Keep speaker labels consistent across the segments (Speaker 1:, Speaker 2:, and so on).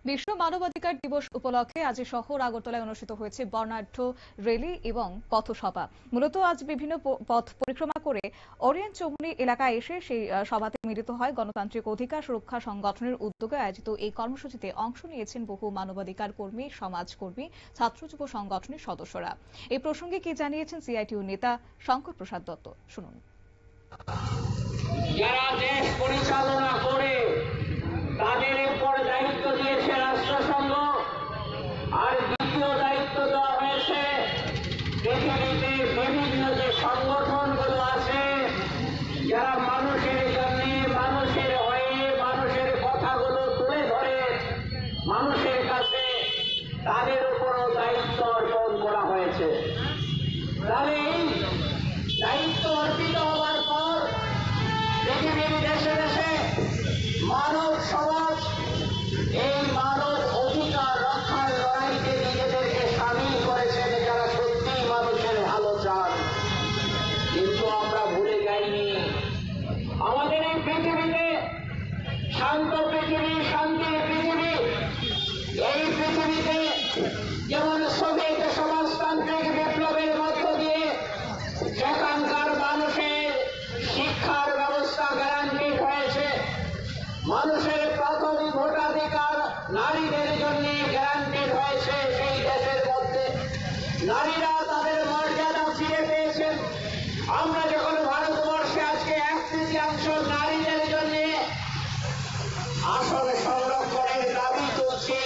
Speaker 1: বিশ্ব মানবাধিকার দিবস উপলক্ষে আজ শহর আগরতলায় অনুষ্ঠিত হয়েছে বর্ণাঢ্য র্যালি এবং পথসভা। মূলত আজ বিভিন্ন পথ পরিক্রমা করে ওরিয়েন্ট চৌমুহনী এলাকায় এসে সেই সভাতে মিলিত হয় গণতান্ত্রিক অধিকার সুরক্ষা সংগঠনের উদ্যোগে আয়োজিত এই কর্মসূচিতে অংশ নিয়েছেন বহু মানবাধিকার কর্মী, সমাজকর্মী, ছাত্র যুব সংগঠনের সদস্যরা। এই প্রসঙ্গে কি জানিয়েছেন সিআইটিউ নেতা শঙ্কর প্রসাদ দত্ত, শুনুন।
Speaker 2: যারা দেশ পরিচালনা করে তাদের উপর দায়িত্ব দিয়েছে রাষ্ট্রসংঘ, আর দ্বিতীয় দায়িত্ব দেওয়া হয়েছে পৃথিবীতে বিভিন্ন যে সংগঠনগুলো আছে যারা মানুষের জন্য, মানুষের হয়ে, মানুষের কথাগুলো তুলে ধরে মানুষের কাছে, তাদের উপরও দায়িত্ব অর্পণ করা হয়েছে। তাহলে এই দায়িত্ব অর্পিত হওয়ার পর পৃথিবীর দেশে দেশে মানব সমাজ এই মানব অধিকার রক্ষার লড়াইতে নিজেদেরকে সামিল করেছেন, যারা সত্যিই মানুষের ভালো চান। কিন্তু আমরা ভুলে যাইনি, আমাদের এই পৃথিবীতে শান্ত পৃথিবী, শান্তির পৃথিবী, এই পৃথিবীতে যেমন সোভিয়েত সমাজতান্ত্রিক বিপ্লবের মধ্য দিয়ে সেখানকার মানুষের শিক্ষার ব্যবস্থা গ্যারান্টিড হয়েছে, মানুষের প্রাথমিক ভোটাধিকার নারীদের জন্য গ্যারান্টিড হয়েছে, সেই দেশের মধ্যে নারীরা তাদের মর্যাদা ফিরে পেয়েছেন। আমরা যখন ভারতবর্ষে আজকে 1/3 নারীদের জন্য আসন সংরক্ষণের দাবি তুলছি,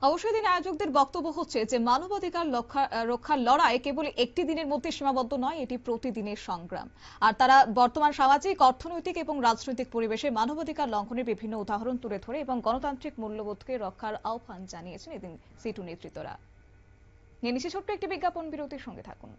Speaker 1: অবশ্যই দিন আয়োজকদের বক্তব্য হচ্ছে যে মানবাধিকার রক্ষার লড়াই কেবল একটি দিনের মধ্যে সীমাবদ্ধ নয়, এটি প্রতিদিনের সংগ্রাম। আর তারা বর্তমান সামাজিক, অর্থনৈতিক এবং রাজনৈতিক পরিবেশে মানবাধিকার লঙ্ঘনের বিভিন্ন উদাহরণ তুলে ধরে এবং গণতান্ত্রিক মূল্যবোধকে রক্ষার আহ্বান জানিয়েছেন এদিন সিটু নেতৃত্বরা। নিয়ে নিচ্ছে ছোট্ট একটি বিজ্ঞাপন বিরতির সঙ্গে থাকুন।